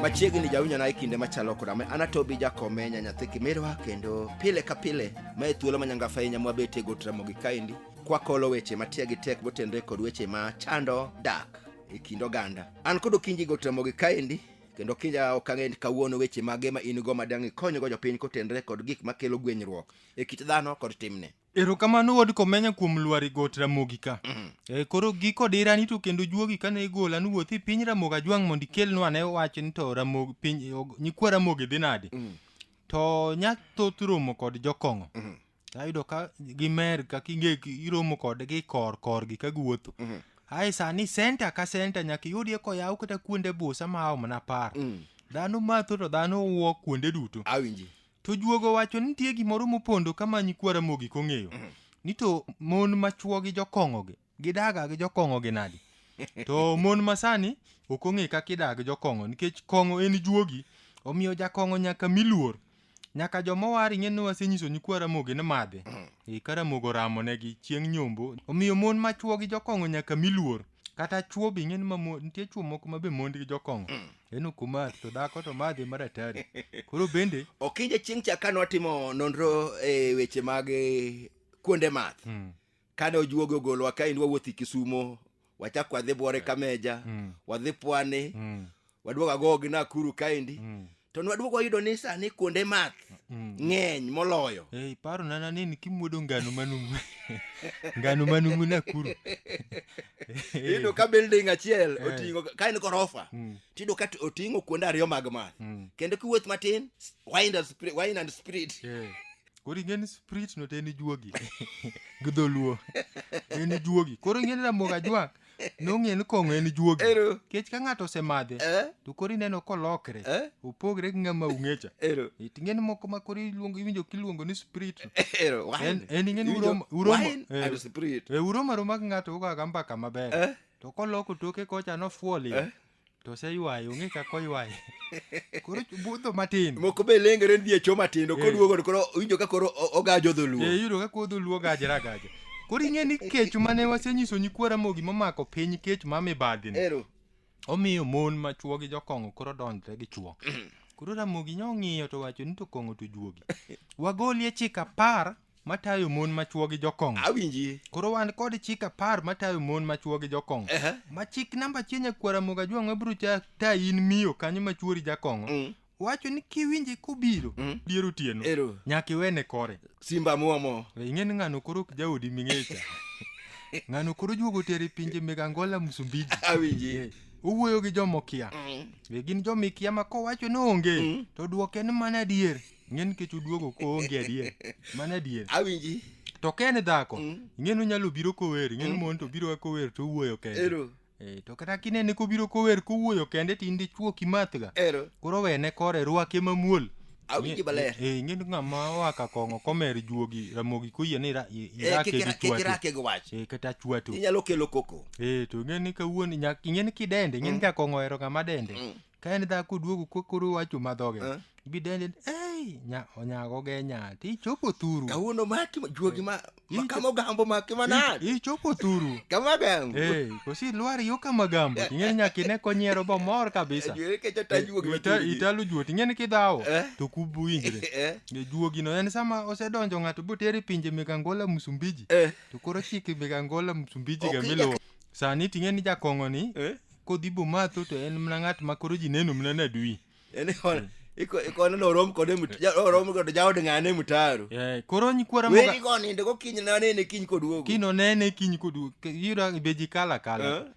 Machiegni jawinjo na kinde machalo koda Anatobi Jakomenya nyathi Kimirwa kendo pile ka pile mae thuolo manyanga fainya mwabete Gotramogi kaendi kwakolo weche matiagi tek botendre kod weche ma chando dak e kind oganda. An kod Okinji Gotramogi kaendi kendo kinja okang'e kawuono weche mage ma in go madang' ikonyogo jopiny kotendre kod gik makelo gwenyruok e kit dhano kod timne. Erokamano wuod Komenya kuom lwari Gotramogi ka. Koro giko dirani to kendo juogi kane igola nuwuothi piny Ramogi Ajwang' mondo ikelnwa ne wach ni to Ramogi piny nyikwa Ramogi dhi nade. To nyathoth romo kod jokong'o. Ayudo ka gimer ka iromo kodgi korgi ka giwuotho. Ai sani senta ka senta nyaka yudie koyaw kata kuonde busa ma ao mana par. Dhano matho to dhano wuok kuonde duto. Awinji. To juogo wacho nitie gimoro mopondo kama nyikwa Ramogi kong'eyo. Ni to mon machuo gi jokong'ogi gidaga gi jokong'ogi nadi. To mon masani ok ong'e kaka idag jokong'o nikech kong'o en juogi omiyo jakong'o nyaka miluor. Nyaka jomowar ing'e ni wasenyiso nyikwa Ramogi ni madhe. Ka Ramogi ramo negi chieng' nyombo omiyo mon machuo gi jokong'o nyaka miluor. Kata chuo bi ing'e ni nitie chuo moko ma be mond gi jokong'o. Eno kumath to dhako to madhe maratari. Koro bende Okinje chieng' cha kane watimo nonro e weche mag kuonde math. Kane ojuogo ogolwa kaendi wawuothi Kisumo, wachak wadhi Buore Kameja, wadhi Pwani, waduogo Agogi Nakuru kaendi. To nwaduogo wayudo ni sani kuonde math ng'eny moloyo. Paro nana nini kimwodo ngano manumu. Ngano manumu Nakuru. Ido ka building achiel oting'o ka en gorofa. Tido ka oting'o kuonde ariyo mag math. Kendo kiwuoth matin wine and spirit. Koro ing'e ni spirit no to en juogi. Gidholuo. En juogi. Koro ing'e ni Ramogi Ajwang' nong'e ni kong'o en juogi. Kech ka ng'ato osemadhe to koro ineno kolokre opogre gi ng'ama ung'echa. Ing'e ni moko ma koro iwinjo kiluongo ni spirit. En ing'e ni uromo aroma gi ng'ato ugaga mbaka maber. To koloko toke kocha nofuoli. To se ywayo ong'e kaka oywayo. Koro budho matin. Moko be lengere ni echo matindo koduogo koro winjo ka koro ogajo dholuo. Yudo ka koro dholuo gajra. Koro ing'e ni kech mane wasenyiso nyikwa Ramogi momako piny kech ma mibadhi ni. Omiyo mon machuo gi jokong'o koro donjre gi chuo. Koro Ramogi nyong'iyo to wacho ni to kong'o to juogi. Wagolie chik 10 matayo mon machuo gi jokong'o. Awinji. Koro wan kod chik 10 matayo mon machuo gi jokong'o. Ma chik namba achiel nyakwa Ramogi Ajwang' mabiro tayi in miyo kanyo machuori jakong'o. Wacho ni kiwinje kobiro dier otieno nyaka iwene kore. Simba muomo. Ing'e ni ng'ano koro ok jaodi ming'echa. Ng'ano koro juogo tere pinje meg Angola Msumbiji. Awinji. Owuoyo gi jomokia. Gin jomikia ma kowacho ni onge to duoke ni mana adier. Ing'e ni kech oduogo koonge adier. Mana adier. Awinji. To ken dhako ing'e ni onyalo biro kower. Ing'e ni mon to biro kower to owuoyo kende. To kata kinene kobiro kower kowuoyo kende tinde chuo kimathga. Koro wene kore rwake mamuol. Awinji baler. Ing'e ni ng'ama waka kong'o komer juogi Ramogi koyie ni irake gi chwato. Kirake gi wach. Kata chwato. Inyalo kelo koko. To ing'e ni kawuono ing'e ni kidende. Ing'e ni jakong'o ohero ng'ama dende. Ka en dhako duogo koro wacho madhoge. Bi dende onyago genya. Tichopo thuru. Kawuono maki juogi ma kama gambo maki manade. Ichopo thuru. Kama gambo. Kosi lwar yo kama gambo. Ing'e ni nyaka ine konyiero bo mor kabisa. Italo juot. Ing'e ni kidhawo to kubu injre. Juogi no en sama osedonjo ng'ato botere pinje meg Angola Msumbiji. To koro chike meg Angola Msumbiji ga miluwo. Sani ting'e ni jakong'o ni kodhi bomatho to en mana ng'at ma koro ji neno mana nadui. Ikono norom kode jaode ng'ane mutaro. Koro nyikwa Ramogi Weni koninde ko kiny nene kiny koduogo. Kino nene kiny koduogo. Yura beji kala.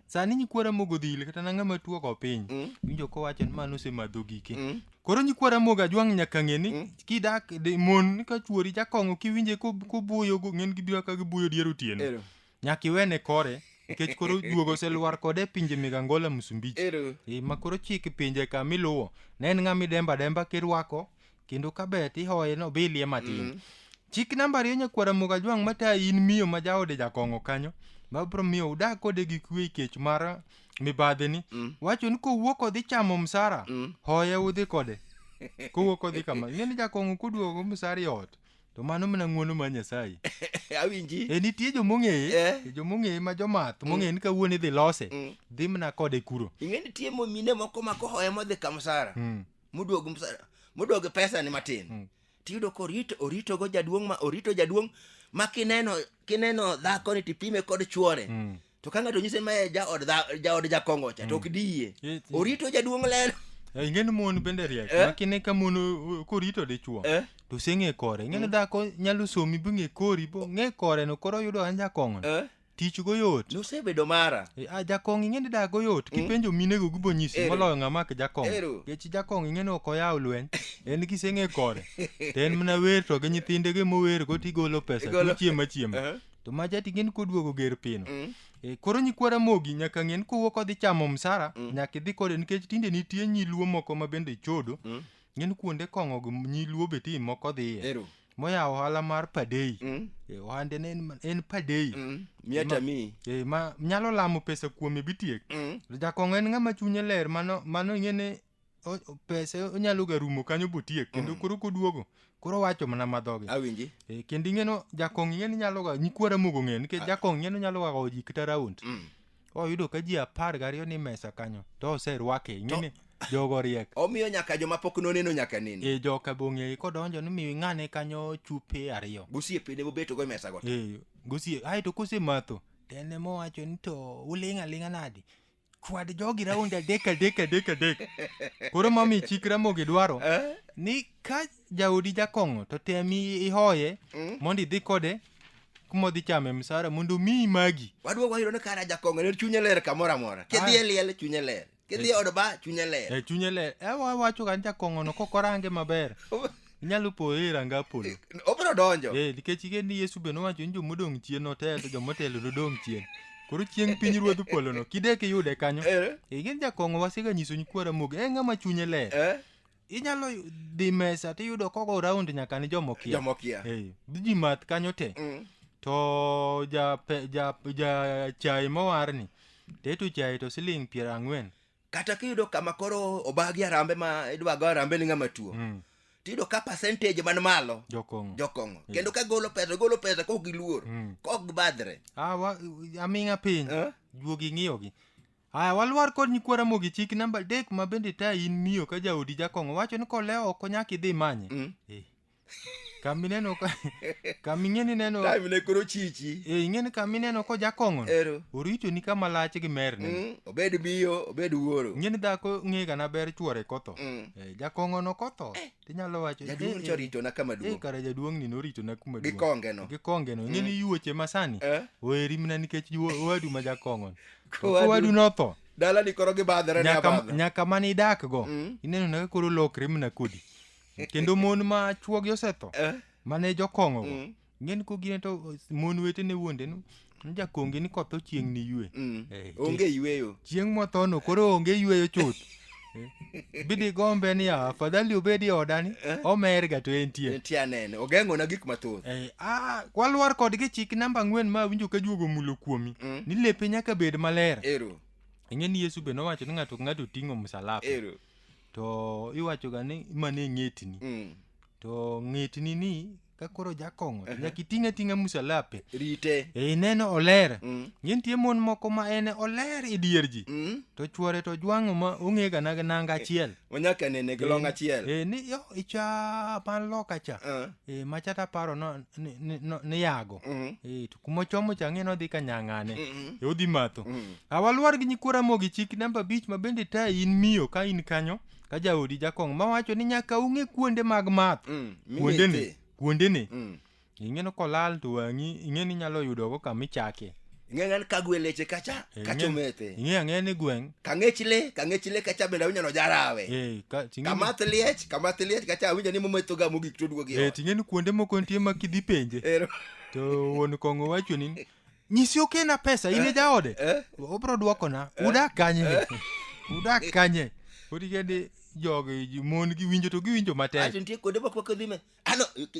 Sani nyikwa Ramogi odhile kata ng'ama tuo ko piny. Winjo kowacho ni mano osemadho gike. Koro nyikwa Ramogi Ajwang' nyaka ng'e ni kidak mon ka chuori jakong'o kiwinje kobuoyo ng'e ni gibiro ka gibuoyo dier otieno. Nyaka iwene kore. Nikech koro juogo oseluar kode pinje meg Angola Msumbiji. Ma koro chik pinje ka miluwo. Ne en ng'ama demba kirwako kendo ka bet ihoye no bilie matin. Chik namba 2 nyakwa Ramogi Ajwang' matayi in miyo ma jaode jakong'o kanyo. Mabro miyo udak kode gi kwe kech mar mibadhi ni. Wacho ni kowuok odhi chamo msara. Hoye udhi kode. Kowuok odhi kama. Ing'e ni jakong'o koduogo msara ot. To mano mana ng'wono ma Nyasaye. Awinji. Nitie jomong'eye ma jomath mong'e ni kawuono idhi lose dhi mana kode kuro. Ing'e nitie mine moko ma kohoye modhi kamsara moduog pesa ni matin tiyudo ko orito jaduong' ma kineno dhako ni tipime kod chuore to ka ng'ato nyise ma jaod jakong'o cha to ok diye orito jaduong' leno. Ing'e ni mon bende riek makine ka mon korito dichuo to seng'e kore. Ing'e ni dhako nyalo somi bing'e kori bo ng'e kore no koro yudo an jakong'o tich go yot. Nosebedo mara. Jakong' ing'e ni dak go yot kipenjo minego gibo nyisi moloyo ng'ama k jakong'. Kech jakong' ing'e ni ok oyaw lweny en kiseng'e kore to en mana wer to gi nyithindege mower go tigolo pesa kuchiema to macha ting'e ni koduogo ger pino. Koro nyikwara mogi nyaka ng'en kowuok odhi chamo msara nyaka idhi kode nikech tinde nitie nyiluo moko ma bende chodo. Ng'en kuonde kong'o go nyiluo beti moko dhiye moyawo ohala mar padei. Ohande en padei ma nyalo lamo pesa kuome bitiek. Jakong'o en ng'ama chunye ler mano ing'e ni pesa onyalo ga rumo kanyo botiek kendo koro koduogo koro wacho mana madhoge. Awinji. Kendo ing'e no jakong' ing'e ni nyalo ga nyikwara mogo ng'e nikech jakong' ing'e ni nyalo ga go ji kata round. Oyudo ka ji 12 ni mesa kanyo to oserwake ing'e ni jogo riek. Omiyo nyaka joma pok noneno nyaka nini. Joka bong'e kodonjo ni mi ng'ane kanyo chupe 2. Gosiepe ne bobeto go mesa go. Ai to kosematho tene mowacho ni to uling'a nadi. Kwad jogi round adek. Koro mami chikra mogi dwaro ni ka jaodi jakong'o to temi ihoye mondo idhi kode kumodhi chame msara mondo mi magi. Waduogo wayudo ni kara jakong'o ne chunye ler kamoro amora. Kidhi e liel chunye ler. Kidhi od ba chunye ler. Chunye ler. Wawacho ga jakong'o no kokorange maber. Inyalo poe ranga polo. Obro donjo. Nikech ing'e ni Yesu be nowacho ni jomodong' chien otelo jomotelo nodong' chien. Koro chieng' piny ruodh polo no kidek iyude kanyo. Ing'e jakong'o wasega nyiso nyikwara mogi ng'ama chunye ler. Inyalo dhi mesa tiyudo kogo round nyaka ni jomokia. Ji math kanyo te. To ja chai mowarni teto chai to siling 40. Kata kiyudo kama koro obagi arambe ma idwa go arambe ni ng'ama tuo. Tiyudo ka percentage man malo jokong'o. Kendo ka golo pesa kok giluor. Kok gibadhre. Aming'a piny. Juogi ng'iyogi. Walwar kod nyikwara mogi chik namba 3 ma bende ta in miyo ka jaodi jakong'o wacho ni kolewo ok nyaka idhi manye. Kamineno kaming'eni neno time ne koro chichi. Ing'eni kamineno ko jakong'o orito ni kama lach gi merne. Obed miyo obed wuoro. Ing'eni dhako ng'ega na ber chuore kotho. Jakong'o no kotho tinyalo wacho jaduong' chorito na kama duong'. Kara jaduong' ni norito na kuma duong'. Gikonge no. Ing'eni yuoche masani oeri mna nikech wadu ma jakong'o. Wadu notho. Dala ni koro gibadhre ne nyaka mani idak go. Ineno na koro lokre mna kodi. Kendo mon ma chuogi osetho mane jokong'o go ng'en ko gine to mon wetene wuonde no jakongi ni koth chieng' ni yue. Onge yweyo. Chieng' motho no koro onge yweyo chuth. Bidi gombe ni afadhali obedi odani omer ga to entie. Entie anene ogeng'o na gik mathoth. Walwar kod gi chik namba 4 ma winjo ka juogo mulo kuomi ni lepe nyaka bed maler. Ing'e ni Yesu be nowacho ni ng'ato ting'o msalaba. To iwacho ga ni mane ng'etni. To ng'etni ni ka koro jakong'o nyaka iting'a msalape rite. Neno oler. Nitie mon moko ma ene oler e dier ji. To chuore to jwang'o ma ong'e ga nanga achiel. Onyaka nene gi long achiel. Ni yo icha pan loka cha. Machata paro ni yago. To kuma chomo cha ng'e no dhi kanyang'ane. Odhi matho. Awalwar gi nyikwara mogi chik namba 5 ma bende ta in miyo ka in kanyo ka jaodi jakong'o ma wacho ni nyaka ung'e kuonde mag math. Kuonde ne. Ing'e no kolal to wang'i ing'e ni nyalo yudo go kama ichake. Ing'e ng'an ka gweleche kacha mete. Ing'e ni gweng'. Ka ng'ech kacha bende awinjo no jarawe. Kamath liech kacha awinjo ni mometho ga mogik to duogi. Ting'e ni kuonde moko nitie ma kidhi penje. To wuon kong'o wacho ni nyisi okena pesa ine jaode. Obro duoko na udak kanye. Kodi kende jogi mon gi winjo to giwinjo matek. Acho nitie kode moko kodhi me.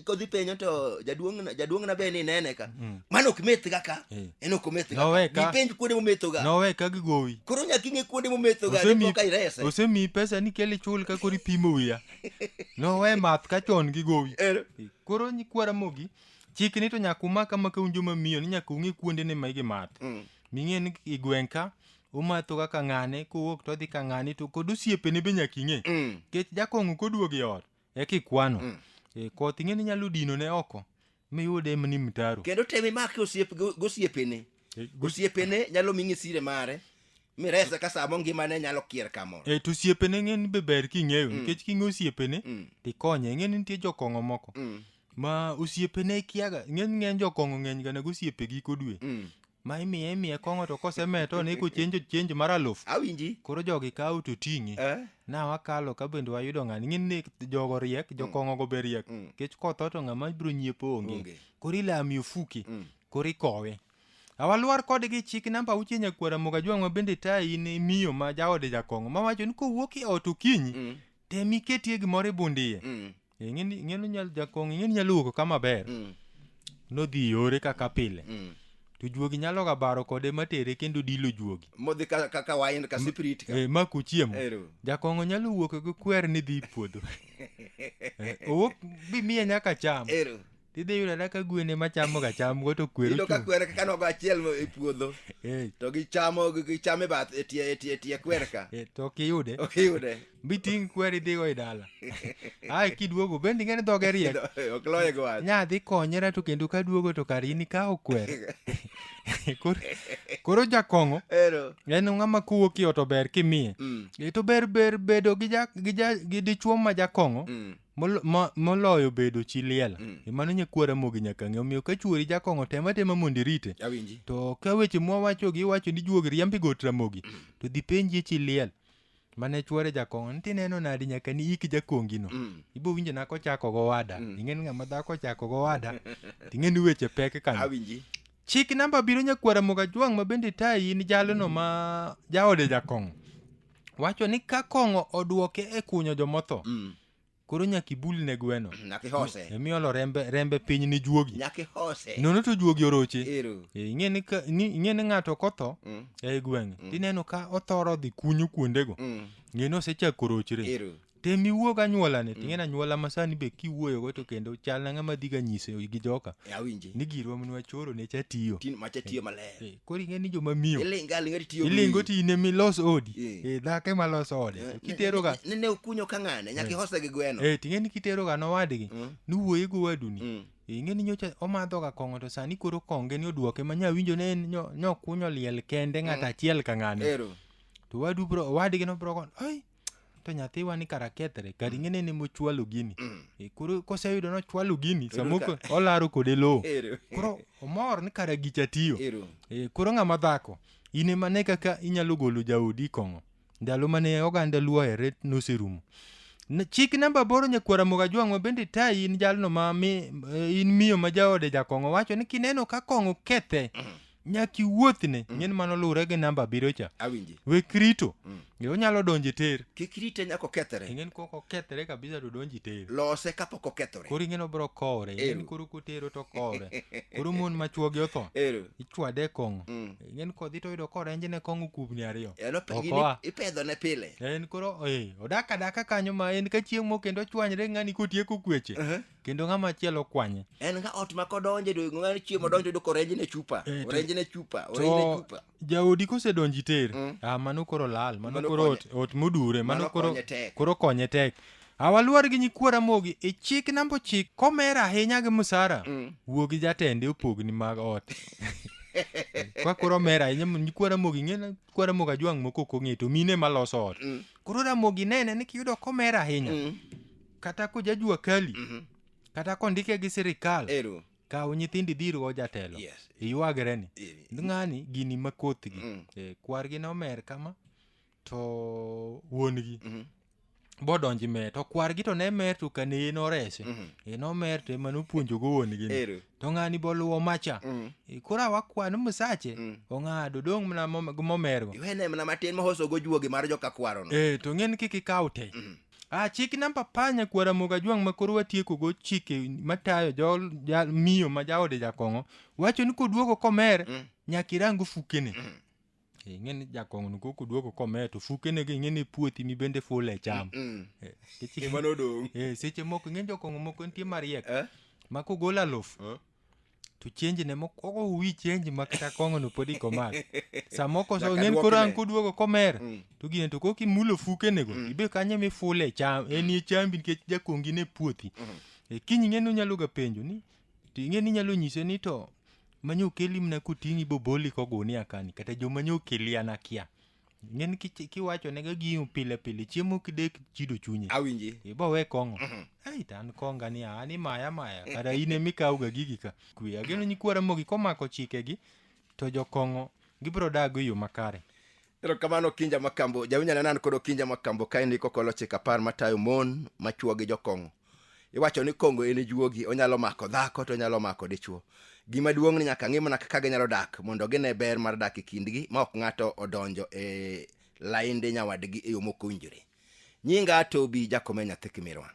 Kodhi penyo to jaduong' na be ni nene ka. Mano ok meth ga ka. En ok meth ga. Gipenj kuonde mometho ga. Nowe ka gigowi. Koro nyaka ing'e kuonde mometho ga ni ka irese. Osemi pesa ni kele chul ka kori pimo wiya. Nowe math ka chon gigowi. Koro nyikwara mogi chik ni to nyaka umaka maka un joma miyo ni nyaka ung'e kuonde ne ma gimath. Ming'e ni i gweng' ka umatho kaka ng'ane kowuok to dhi ka ng'ane to kod osiepene be nyaka ing'e. Kech jakong'o koduogo e ot ekikwano. Koth ing'e ni nyalo dino ne oko miyude ni mtaro. Kendo temi make gosiepene. Gosiepene nyalo ming'i sire mare. Miresa ka samo ngimane nyalo kier kamoro. To osiepene ng'e ni be ber king'eyo nikech king'e osiepene tikonye. Ng'e ni nitie jokong'o moko ma osiepene kiaga. Ng'eny jokong'o ng'eny ga na gosiepegi giko dwe. Ma imiye kong'o to kosemeto ne ko chenjo mar 1000. Awinji. Koro jogi kawo to ting'e. Na wakalo ka bende wayudo ng'ani. Ng'e ni jogo riek, jokong'o go be riek. Kech kotho to ng'ama biro nyiepo onge. Koro ilami ofuke. Koro ikowe. Awaluar kodgi chik namba 6 Nyakwara Mogajwang' ma bende tayi ni miyo ma jaode jakong'o. Mawacho ni kowuok e ot okinyi temi ketie gimoro e bundiye. Ng'e ni nyalo jakong'o ng'e ni nyalo wuok kama ber. Nodhi yore kaka pile. To juogi nyalo ga baro kode matere kendo dilo juogi. Modhi kaka wain ka spirit ka. Ma kuchiemo. Jakong'o nyalo wuok go kwer ni dhi puodho. Owuok bi miye nyaka cham. Tidhi yudo ka gwene machamo ga cham go to kweru. Ilo ka kwere ka nogo achiel e puodho. To gichame bath e tie kwer ka. To kiyude. Okiyude. Biting kweri dhi go e dala. Ai kiduogo bendi ngene dhoge riek. Okloye go wach. Nya dhi konyera to kendo ka duogo to karini ka okwer. Koro jakong'o. En ng'ama kowuok e ot to ber kimiye. To ber bedo gi dichuo ma jakong'o. Moloyo bedo chi liel. Mano Nyakwara Mogi nyaka ng'e. Omiyo ka chuori jakong'o tema mondo irite. To ka weche mwawacho iwacho ni juogi riambi got Ramogi. To dhi penji chi liel. Mane chuore jakong'o ni tineno nadi nyaka ni iki jakongino. Ibo winjo na kochako go wada. Ing'e ni ng'ama dhako chako go wada. Ting'e ni weche pek kanyo. Chik namba 7 Nyakwara Mogajwang' ma bende tayi ni jalono ma jaode jakong'o. Wacho ni ka kong'o oduoke e kunyo jomotho. Koro nyaki bul ne gweno. Nyaki hose. Emiolo rembe piny ni juogi. Nyaki hose. Nono to juogi oroche. Ing'e ni ng'ato kotho e gweng'. Tineno ka othoro dhi kunyo kuondego. Ng'e ni osechako rochre. Temi wuog anyuolane. Ting'e na anyuola masani be kiwuoyo go to kendo chal na ng'ama dhiga nyise gi joka. Ni girwa mnwa choro ne cha tiyo. Macha tiyo maler. Koro ing'e ni joma miyo. Ilingo ti ine milos odi. Dhake malos ode. Kitero ga. Ne ukunyo ka ng'ane nyaki hose gi gweno. Ting'e ni kitero ga nowadgi. Nuwuoye go waduni. Ing'e ni nyocha omadho ga kong'o to sani koro konge ni oduoke ma nyawinjo ne nyokunyo liel kende ng'ata achiel ka ng'ane. To wadgi no bro ai to nyathiwa ni kara kethre kar ing'e ni mochwalo gini. Koro koseyudo no chwalo gini samoko olaro kode lowo. Koro omor ni kara gicha tiyo. Koro ng'ama dhako ine mane kaka inyalo golo jaodi kong'o. Ndalo mane oganda luo ere noserumo. Chik namba 8 Nyakwara Mogajwang' ma bende tayi in jalno ma in miyo ma jaode jakong'o wacho ni kineno ka kong'o kethe nyaki wuothne. Ng'en mano lure gi namba 7 cha. We krito. Onyalo donje ter. Kikrite nyako kethre. Ing'en koko kethre kabisa do donji ter. Lose kapok okethore. Koro ing'en obro kowre. Ing'en koro kotero to kowre. Koro mon ma chuogi otho. Ichwade kong'o. Ing'en kodhi to yudo korenjne kong'o kubni 2. Ipedho ne pile. En koro odak adaka kanyo ma en ka chieng' mo kendo chwanyre ng'ani kotieko kweche. Kendo ng'ama chielo kwanye. En ga ot ma kodonje do ng'ani chiemo donjo do korenjne chupa. Orenjne chupa. Jaodi kosedonji ter. Mano koro lal. Mano koro ot modure. Mano koro konye tek. Awaluor gi Nyakwara Mogi e chik namba 9 komer ahinya gi musara. Wuogi jatende opogni mag ot. Kwa koro mera ahinya Nyakwara Mogi ng'e Nyakwara Mogajwang' moko kong'e to mine maloso ot. Koro Ramogi nene ni kiyudo komer ahinya. Kata ko jajua kali. Kata kondike gi sirikal. Kawo nyithindi dhirgo jatelo. Iywagre ni. Ng'ani gini makothgi. Kwargi nomer kama. To wuongi bodonji mer to kwargi to ne mer to kane norese nomer to mano puonjo go wuongi to ng'ani boluwo macha kora wakwano musache ong'ado dong' mana momergo iwene mana matin mohoso go juogi mar joka kwaro no to ng'en kiki kaw te chik namba 5 Nyakwara Mogajwang' ma koro watieko go chike matayo miyo ma jaode jakong'o wacho ni koduogo komer nyaka irang fukene. Ing'eni jakong'o no koko duogo komer to fukene gi ing'eni puothi mi bende fule cham. Mano dong. Seche moko ing'eni jokong'o moko nitie mariek. Ma kogolo 1000 to change ne moko wi change makata kongo no podi komak samoko so ngen koran kuduogo komer to gine to koki mulo fuke nego ibe kanye me fule cham eni chambi ke jakongi ne puothi kinyi ngeno nyalo ga penjo ni tinge ni nyalo nyise ni to manyo kelim na kutingi boboli ko goni akani kata jo manyo kelia na kia ngen kiwacho nega giu pile pile chiemo kidek chido chunye awinji ibo we kongo ai tan konga ni ani maya kada ine mikauga gigi ka kuya ageno nyikwara mogi komako chikegi to jo kongo gibro dago yo makare. Ero kamano Kinja Makambo jawinja nanan kodo Kinja Makambo kaini kokolo chika par matayo mon machuo gi jo kongo iwacho ni kongo ene juogi onyalo mako dhako to onyalo mako dichuo gima duong' ni nyaka ng'imo na kaka ginyalo dak mondo gine ber mar dak e kindgi ma ok ng'ato odonjo e lainde nyawadgi e yo mokowinjore. Nyinga Tobi Jakome Nyathi Kimirwa.